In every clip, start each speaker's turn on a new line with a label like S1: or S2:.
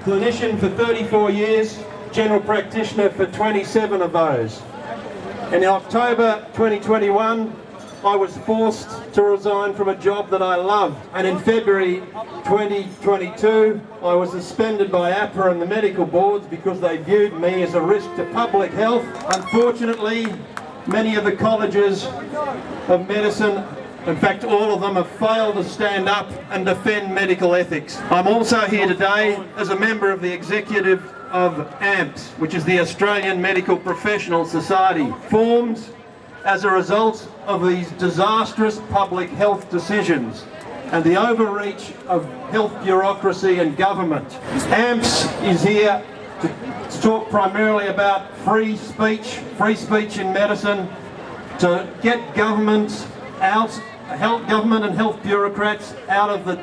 S1: clinician for 34 years, general practitioner for 27 of those. In October 2021, I was forced to resign from a job that I loved, and in February 2022 I was suspended by APRA and the medical boards because they viewed me as a risk to public health. Unfortunately, many of the colleges of medicine, in fact all of them, have failed to stand up and defend medical ethics. I'm also here today as a member of the executive of AMPS, which is the Australian Medical Professionals Society, formed as a result of these disastrous public health decisions and the overreach of health bureaucracy and government. AMPS is here to talk primarily about free speech in medicine, to get government and health bureaucrats out of the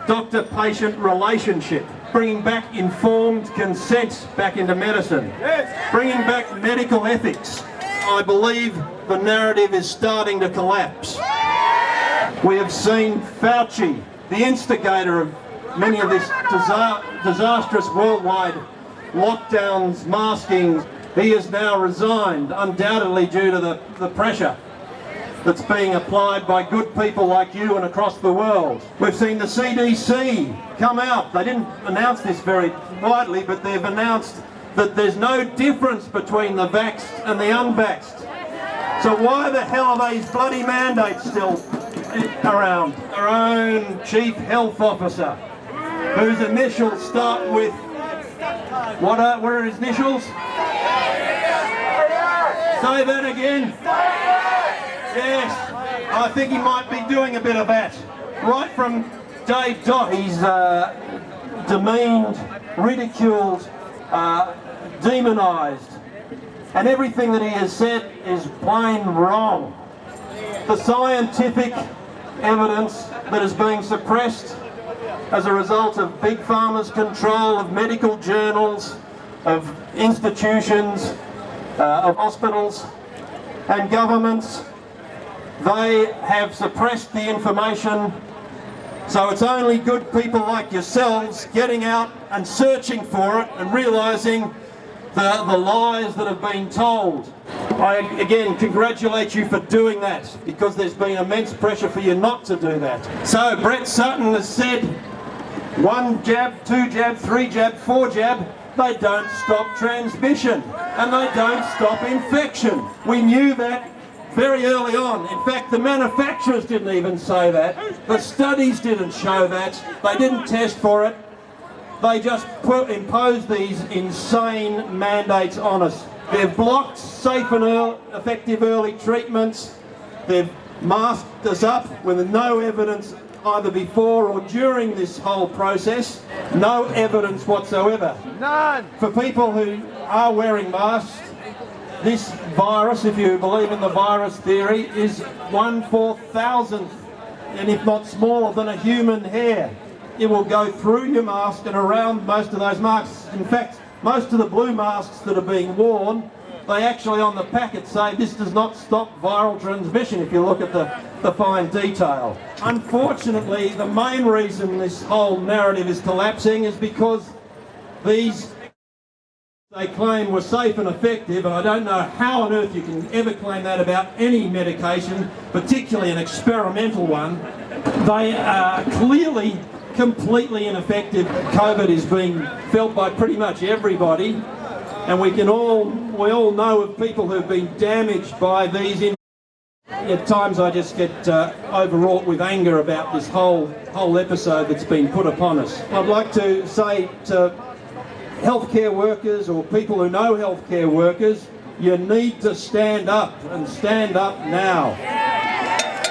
S1: doctor-patient relationship, bringing back informed consent back into medicine, bringing back medical ethics. I believe the narrative is starting to collapse. We have seen Fauci, the instigator of many of this disastrous worldwide lockdowns, masking. He has now resigned, undoubtedly due to the pressure that's being applied by good people like you and across the world. We've seen the CDC come out. They didn't announce this very widely, but they've announced that there's no difference between the vaxxed and the unvaxxed. So why the hell are these bloody mandates still around? Our own Chief Health Officer, whose initials start with, what are his initials? Say that again. Yes, I think he might be doing a bit of that. Right from Dave Dot, he's demeaned, ridiculed, demonised, and everything that he has said is plain wrong. The scientific evidence that is being suppressed as a result of Big Pharma's control of medical journals, of institutions, of hospitals and governments, they have suppressed the information. So it's only good people like yourselves getting out and searching for it and realising the lies that have been told. I again congratulate you for doing that, because there's been immense pressure for you not to do that. So Brett Sutton has said 1 jab, 2 jab, 3 jab, 4 jab, they don't stop transmission and they don't stop infection. We knew that very early on. In fact, the manufacturers didn't even say that. The studies didn't show that. They didn't test for it. They just imposed these insane mandates on us. They've blocked safe and effective early treatments. They've masked us up with no evidence either before or during this whole process. No evidence whatsoever.
S2: None.
S1: For people who are wearing masks, this virus, if you believe in the virus theory, is 1/4,000th, and if not smaller than a human hair. It will go through your mask and around most of those masks. In fact, most of the blue masks that are being worn, they actually on the packet say this does not stop viral transmission, if you look at the fine detail. Unfortunately, the main reason this whole narrative is collapsing is because these they claim were safe and effective, and I don't know how on earth you can ever claim that about any medication, particularly an experimental one. They are clearly completely ineffective. COVID is being felt by pretty much everybody, and we all know of people who've been damaged by these. At times I just get overwrought with anger about this whole episode that's been put upon us. I'd like to say to healthcare workers or people who know healthcare workers, you need to stand up, and stand up now.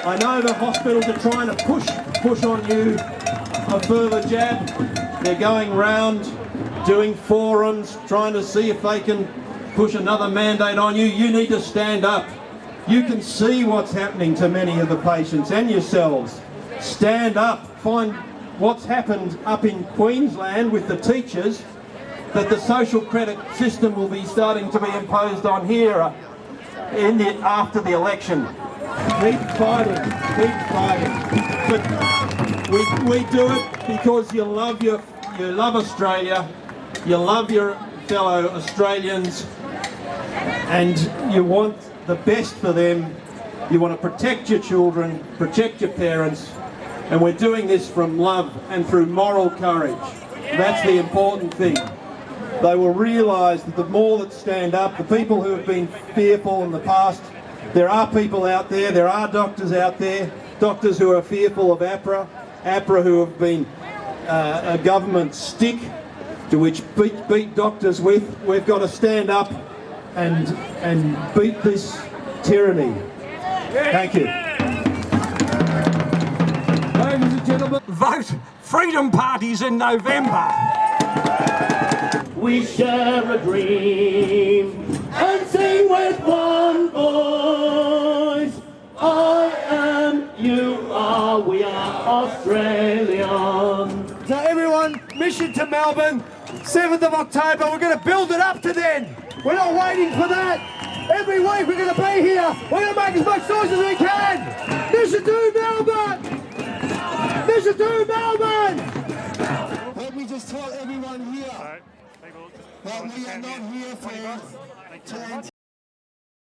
S1: I know the hospitals are trying to push on you a further jab. They're going round doing forums, trying to see if they can push another mandate on you. You need to stand up. You can see what's happening to many of the patients and yourselves. Stand up. Find what's happened up in Queensland with the teachers, that the social credit system will be starting to be imposed on here after the election. Keep fighting, keep fighting. But we do it because you love Australia, you love your fellow Australians, and you want the best for them. You want to protect your children, protect your parents, and we're doing this from love and through moral courage. That's the important thing. They will realise that the more that stand up, the people who have been fearful in the past, there are people out there, there are doctors out there, doctors who are fearful of APRA who have been a government stick to which beat doctors with. We've got to stand up and beat this tyranny. Thank you.
S2: Ladies and gentlemen, vote Freedom Parties in November.
S3: We share a dream and sing with one voice. I am, you are, we are Australian.
S4: So everyone, mission to Melbourne, 7th of October. We're going to build it up to then. We're not waiting for that. Every week we're going to be here. We're going to make as much noise as we can. Mission to Melbourne. Mission to Melbourne.
S5: Let me just tell everyone here that we are not here for